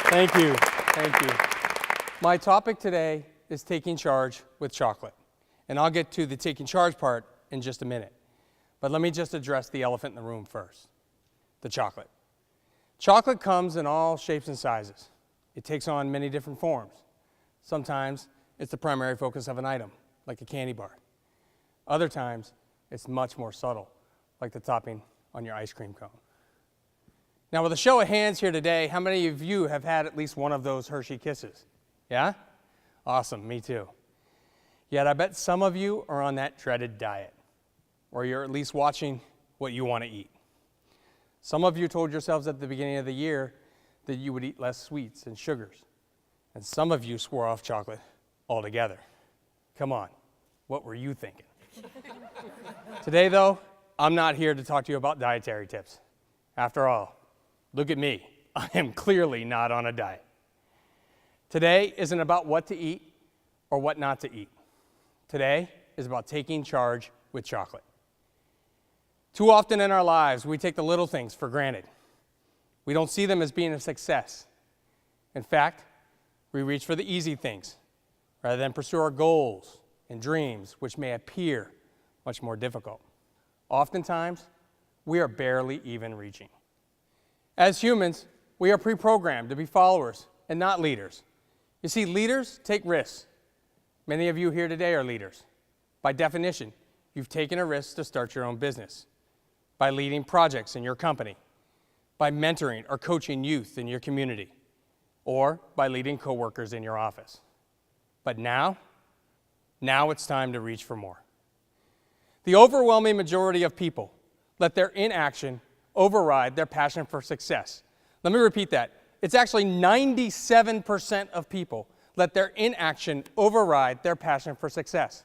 Thank you. Thank you. My topic today is taking charge with chocolate. And I'll get to the taking charge part in just a minute. But let me just address the elephant in the room first, the chocolate. Chocolate comes in all shapes and sizes. It takes on many different forms. Sometimes it's the primary focus of an item, like a candy bar. Other times, it's much more subtle, like the topping on your ice cream cone. Now, with a show of hands here today, how many of you have had at least one of those Hershey Kisses? Yeah? Awesome, me too. Yet I bet some of you are on that dreaded diet, or you're at least watching what you want to eat. Some of you told yourselves at the beginning of the year that you would eat less sweets and sugars, and some of you swore off chocolate altogether. Come on, what were you thinking? Today, though, I'm not here to talk to you about dietary tips. After all, look at me. I am clearly not on a diet. Today isn't about what to eat or what not to eat. Today is about taking charge with chocolate. Too often in our lives, we take the little things for granted. We don't see them as being a success. In fact, we reach for the easy things rather than pursue our goals and dreams, which may appear much more difficult. Oftentimes, we are barely even reaching. As humans, we are pre-programmed to be followers and not leaders. You see, leaders take risks. Many of you here today are leaders. By definition, you've taken a risk to start your own business, by leading projects in your company, by mentoring or coaching youth in your community, or by leading coworkers in your office. But now it's time to reach for more. The overwhelming majority of people let their inaction override their passion for success. Let me repeat that. It's actually 97% of people let their inaction override their passion for success.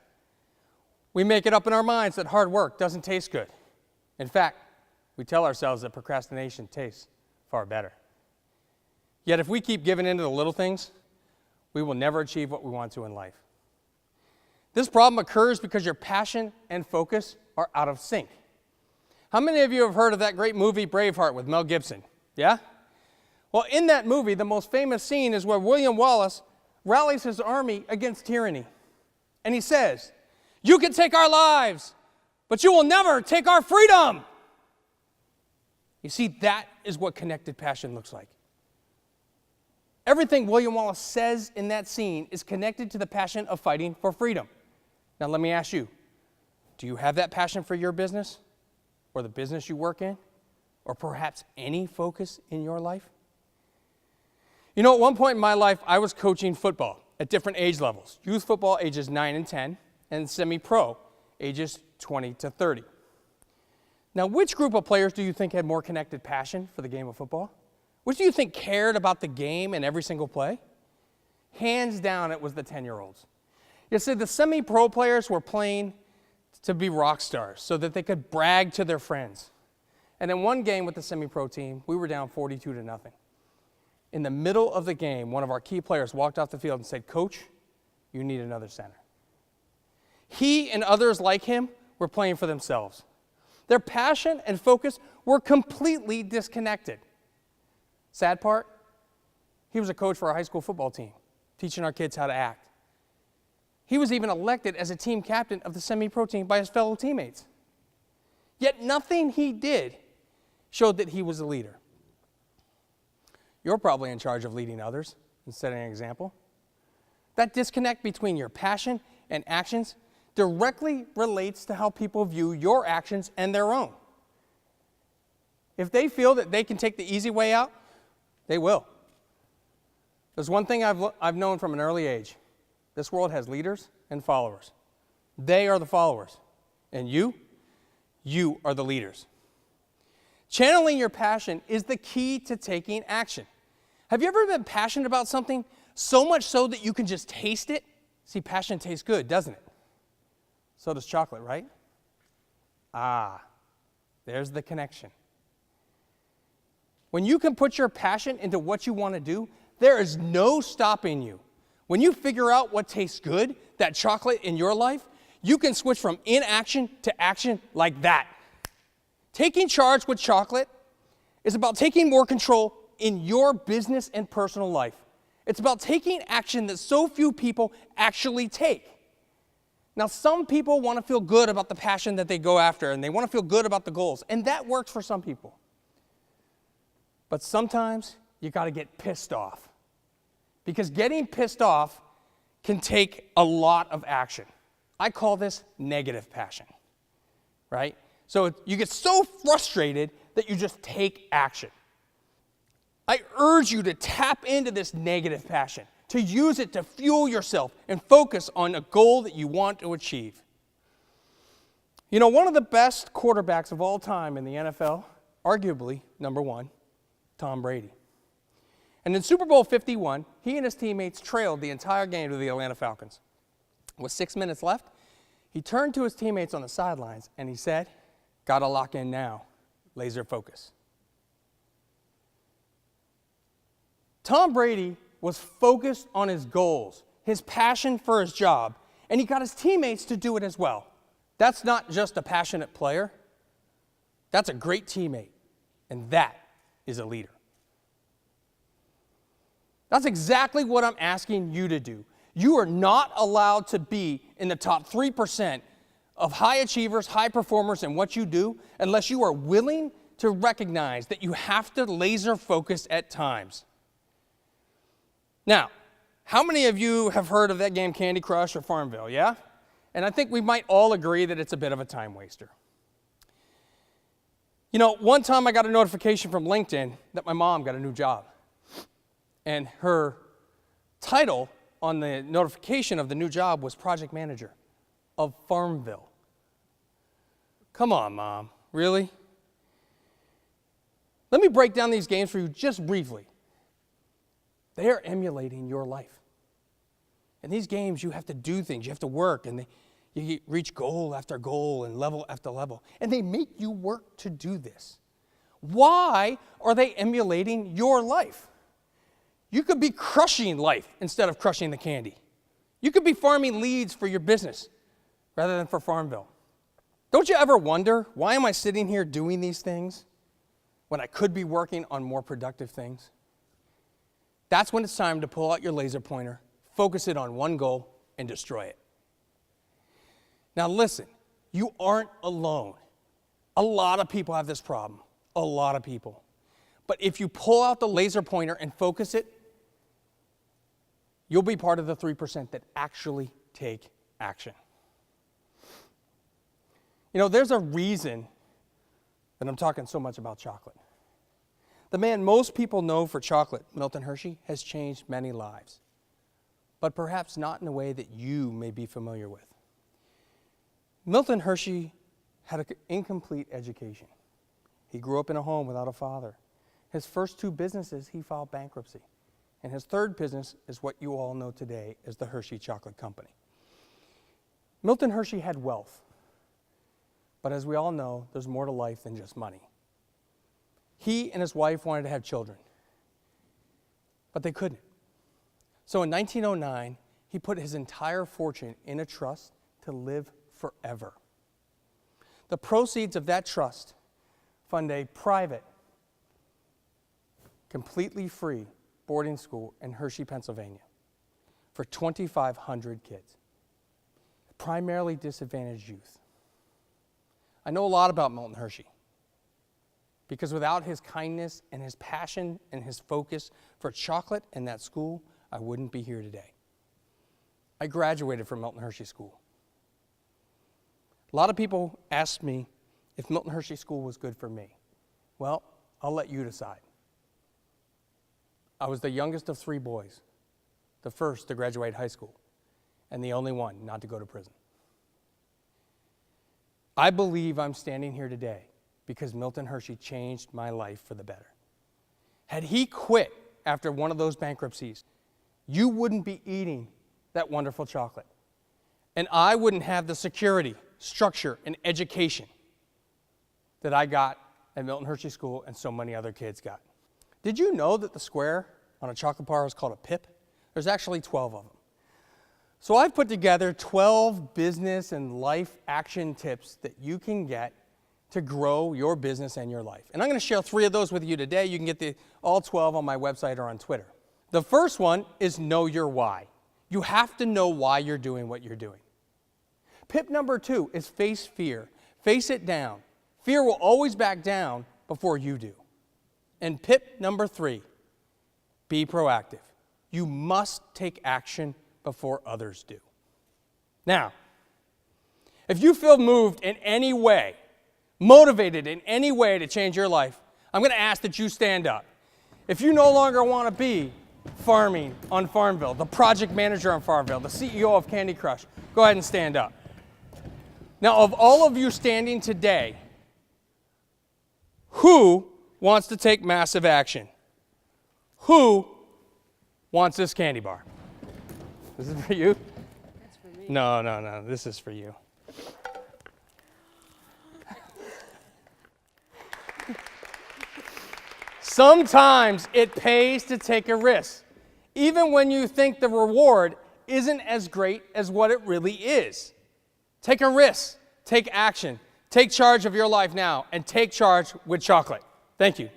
We make it up in our minds that hard work doesn't taste good. In fact, we tell ourselves that procrastination tastes far better. Yet if we keep giving in to the little things, we will never achieve what we want to in life. This problem occurs because your passion and focus are out of sync. How many of you have heard of that great movie Braveheart with Mel Gibson? Yeah? Well, in that movie, the most famous scene is where William Wallace rallies his army against tyranny. And he says, "You can take our lives, but you will never take our freedom." You see, that is what connected passion looks like. Everything William Wallace says in that scene is connected to the passion of fighting for freedom. Now, let me ask you, do you have that passion for your business, or the business you work in, or perhaps any focus in your life? You know, at one point in my life, I was coaching football at different age levels. Youth football, ages 9 and 10, and semi-pro, ages 20 to 30. Now, which group of players do you think had more connected passion for the game of football? Which do you think cared about the game and every single play? Hands down, it was the 10-year-olds. You see, the semi-pro players were playing to be rock stars so that they could brag to their friends. And in one game with the semi-pro team, we were down 42-0. In the middle of the game, one of our key players walked off the field and said, "Coach, you need another center." He and others like him were playing for themselves. Their passion and focus were completely disconnected. Sad part, he was a coach for our high school football team, teaching our kids how to act. He was even elected as a team captain of the semi-pro team by his fellow teammates. Yet nothing he did showed that he was a leader. You're probably in charge of leading others and setting an example. That disconnect between your passion and actions directly relates to how people view your actions and their own. If they feel that they can take the easy way out, they will. There's one thing I've known from an early age. This world has leaders and followers. They are the followers. And you are the leaders. Channeling your passion is the key to taking action. Have you ever been passionate about something so much so that you can just taste it? See, passion tastes good, doesn't it? So does chocolate, right? There's the connection. When you can put your passion into what you want to do, there is no stopping you. When you figure out what tastes good, that chocolate in your life, you can switch from inaction to action like that. Taking charge with chocolate is about taking more control in your business and personal life. It's about taking action that so few people actually take. Now, some people want to feel good about the passion that they go after, and they want to feel good about the goals, and that works for some people. But sometimes you got to get pissed off, because getting pissed off can take a lot of action. I call this negative passion, right? So you get so frustrated that you just take action. I urge you to tap into this negative passion, to use it to fuel yourself and focus on a goal that you want to achieve. You know, one of the best quarterbacks of all time in the NFL, arguably number one, Tom Brady. And in Super Bowl 51, he and his teammates trailed the entire game to the Atlanta Falcons. With 6 minutes left, he turned to his teammates on the sidelines and he said, "Gotta lock in now, laser focus." Tom Brady was focused on his goals, his passion for his job, and he got his teammates to do it as well. That's not just a passionate player. That's a great teammate, and that is a leader. That's exactly what I'm asking you to do. You are not allowed to be in the top 3% of high achievers, high performers in what you do unless you are willing to recognize that you have to laser focus at times. Now, how many of you have heard of that game Candy Crush or Farmville, yeah? And I think we might all agree that it's a bit of a time waster. You know, one time I got a notification from LinkedIn that my mom got a new job. And her title on the notification of the new job was Project Manager of Farmville. Come on, Mom, really? Let me break down these games for you just briefly. They are emulating your life. In these games, you have to do things, you have to work, and you reach goal after goal and level after level. And they make you work to do this. Why are they emulating your life? You could be crushing life instead of crushing the candy. You could be farming leads for your business rather than for Farmville. Don't you ever wonder, why am I sitting here doing these things when I could be working on more productive things? That's when it's time to pull out your laser pointer, focus it on one goal, and destroy it. Now listen, you aren't alone. A lot of people have this problem. A lot of people. But if you pull out the laser pointer and focus it, you'll be part of the 3% that actually take action. You know, there's a reason that I'm talking so much about chocolate. The man most people know for chocolate, Milton Hershey, has changed many lives, but perhaps not in a way that you may be familiar with. Milton Hershey had an incomplete education. He grew up in a home without a father. His first 2 businesses, he filed bankruptcy. And his third business is what you all know today as the Hershey Chocolate Company. Milton Hershey had wealth. But as we all know, there's more to life than just money. He and his wife wanted to have children, but they couldn't. So in 1909, he put his entire fortune in a trust to live forever. The proceeds of that trust fund a private, completely free boarding school in Hershey, Pennsylvania for 2,500 kids, primarily disadvantaged youth. I know a lot about Milton Hershey because without his kindness and his passion and his focus for chocolate and that school, I wouldn't be here today. I graduated from Milton Hershey School. A lot of people ask me if Milton Hershey School was good for me. Well, I'll let you decide. I was the youngest of 3 boys, the first to graduate high school, and the only one not to go to prison. I believe I'm standing here today because Milton Hershey changed my life for the better. Had he quit after one of those bankruptcies, you wouldn't be eating that wonderful chocolate. And I wouldn't have the security, structure, and education that I got at Milton Hershey School and so many other kids got. Did you know that the square on a chocolate bar is called a pip? There's actually 12 of them. So I've put together 12 business and life action tips that you can get to grow your business and your life. And I'm going to share 3 of those with you today. You can get all 12 on my website or on Twitter. The first one is know your why. You have to know why you're doing what you're doing. Tip number 2 is face fear. Face it down. Fear will always back down before you do. And tip number 3, be proactive. You must take action before others do. Now, if you feel moved in any way, motivated in any way to change your life, I'm going to ask that you stand up. If you no longer want to be farming on Farmville, the project manager on Farmville, the CEO of Candy Crush, go ahead and stand up. Now, of all of you standing today, who wants to take massive action? Who wants this candy bar? This is for you? That's for me. No, this is for you. Sometimes it pays to take a risk, even when you think the reward isn't as great as what it really is. Take a risk, take action, take charge of your life now, and take charge with chocolate. Thank you.